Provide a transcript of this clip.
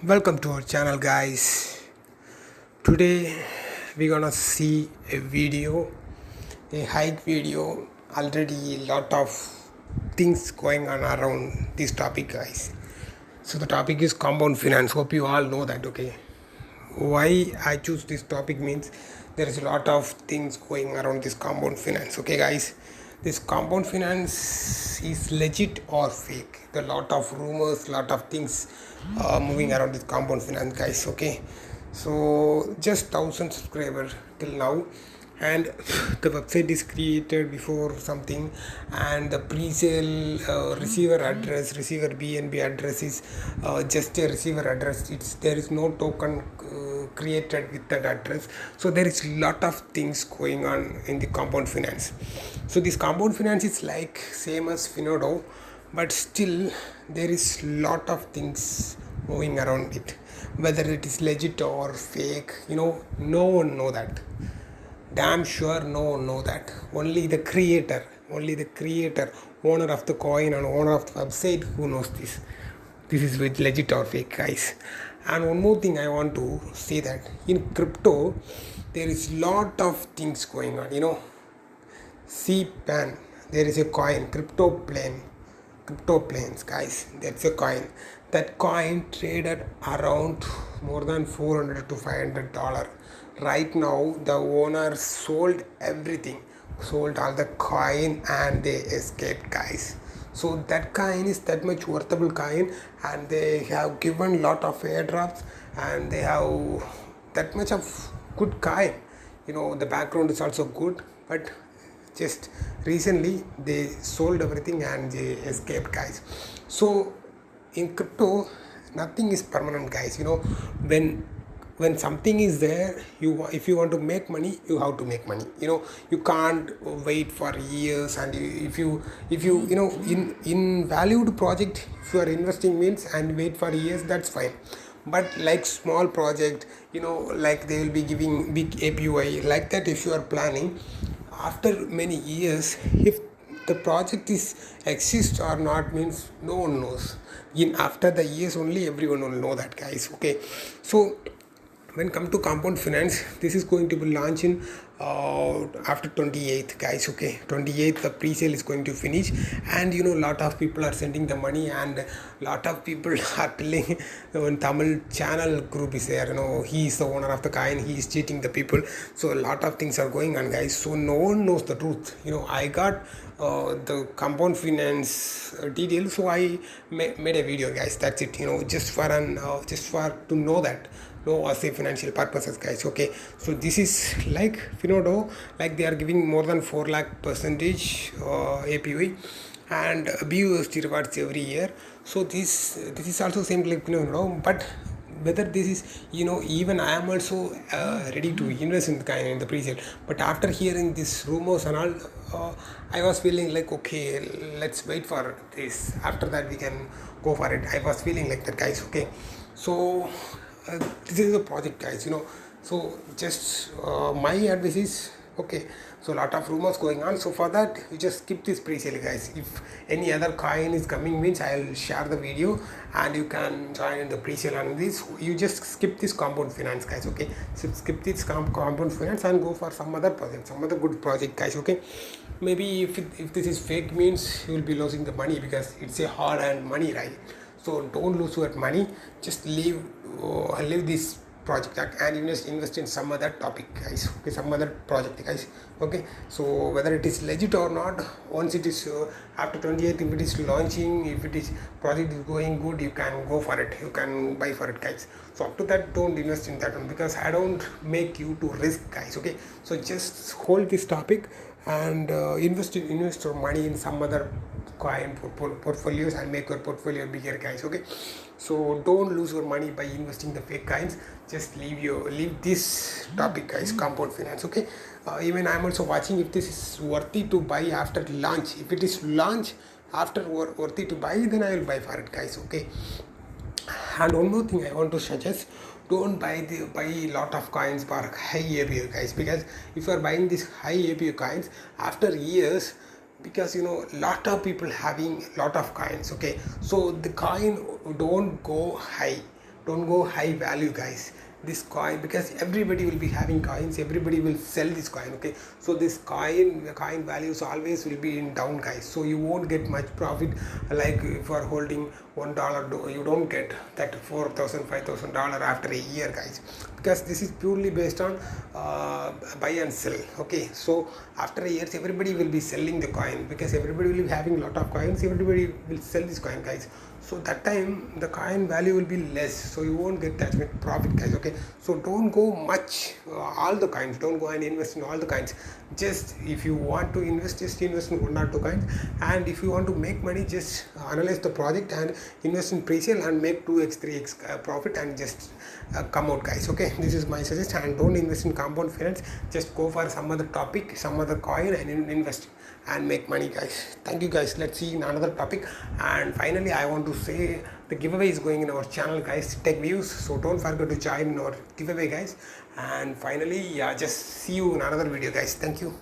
Welcome to our channel, guys. Today we're gonna see a video, a hike video. Already a lot of things going on around this topic, guys. So the topic is compound finance. Hope you all know that. Okay, why I choose this topic means there is a lot of things going around this compound finance. Okay, guys, this compound finance is legit or fake. There are a lot of rumors, lot of things moving around this compound finance, guys. Okay, so just 1,000 subscribers till now, and the website is created before something, and the pre-sale receiver address, receiver BNB address is just a receiver address. There is no token created with that address. So there is lot of things going on in the compound finance. So this compound finance is like same as Finodo, but still there is lot of things moving around it, whether it is legit or fake. No one know that. Damn sure no one know that. Only the creator, owner of the coin and owner of the website who knows this. This is with legit or fake, guys. And one more thing I want to say, that in crypto there is lot of things going on. CPAN, there is a coin, crypto planes, guys. That's a coin. That coin traded around more than $400 to $500. Right now the owner sold everything, sold all the coin, and they escaped, guys. So that coin is that much worthable coin, and they have given lot of airdrops, and they have that much of good coin. The background is also good, but just recently they sold everything and they escaped, guys. So in crypto nothing is permanent, guys. When something is there, if you want to make money, you have to make money. You can't wait for years. And if you in valued project, if you are investing means and wait for years, that's fine. But like small project, like they will be giving big API like that. If you are planning after many years, if the project is exists or not, means no one knows. In after the years only everyone will know that, guys. Okay, so when come to compound finance, this is going to be launched in after 28th, guys. Okay, 28th the pre-sale is going to finish, and lot of people are sending the money, and lot of people are telling when Tamil channel group is there, he is the owner of the coin, he is cheating the people. So a lot of things are going on, guys. So no one knows the truth. I got the compound finance details, so I made a video, guys. That's it. Just for to know that, no as a financial purposes, guys. Okay, so this is like Finodo, like they are giving more than 4 lakh percentage APY and BUSD rewards every year. So this is also same like Finodo, but whether this is, even I am also ready to invest in the kind in the pre-sale. But after hearing these rumors and all, I was feeling like, okay, let's wait for this, after that we can go for it. I was feeling like that, guys. Okay, so this is a project, guys. So just my advice is, okay, so a lot of rumors going on, so for that you just skip this pre-sale, guys. If any other coin is coming means, I'll share the video and you can join in the pre-sale. And this, you just skip this compound finance, guys. Okay, so skip this compound finance and go for some other project, some other good project, guys. Okay, maybe if this is fake means you will be losing the money, because it's a hard earned money, right? So don't lose your money, just leave this project and invest in some other topic, guys. Okay, some other project, guys. Okay, so whether it is legit or not, once it is after 28th, if it is launching, if it is project is going good, you can go for it, you can buy for it, guys. So up to that, don't invest in that one, because I don't make you to risk, guys. Okay, so just hold this topic and invest your money in some other coin portfolios and make your portfolio bigger, guys. Okay, so don't lose your money by investing the fake coins. Just leave this topic, guys, compound finance. Okay, even I'm also watching if this is worthy to buy after launch. If it is launch after worthy to buy, then I will buy for it, guys. Okay, and one more thing I want to suggest, don't buy a lot of coins for high API, guys, because if you are buying these high API coins after years, because lot of people having lot of coins. Okay, so the coin don't go high don't go high value, guys. This coin, because everybody will be having coins, everybody will sell this coin. Okay, so this coin values always will be in down, guys, so you won't get much profit. Like if you are holding $1, you don't get that $4,000 $5,000 after a year, guys, because this is purely based on buy and sell. Okay, so after a year everybody will be selling the coin, because everybody will be having a lot of coins, everybody will sell this coin, guys. So that time the coin value will be less, so you won't get that much profit, guys. Okay, so don't go much all the coins, don't go and invest in all the coins. Just if you want to invest, just invest in 1 or 2 coins, and if you want to make money, just analyze the project and invest in pre-sale and make 2x 3x profit, and just come out, guys. Okay, this is my suggestion. And don't invest in compound finance, just go for some other topic, some other coin, and invest and make money, guys. Thank you, guys. Let's see in another topic. And finally, I want to say the giveaway is going in our channel, guys, TECHVIEWZ, so don't forget to join our giveaway, guys. And finally, yeah, just see you in another video, guys. Thank you.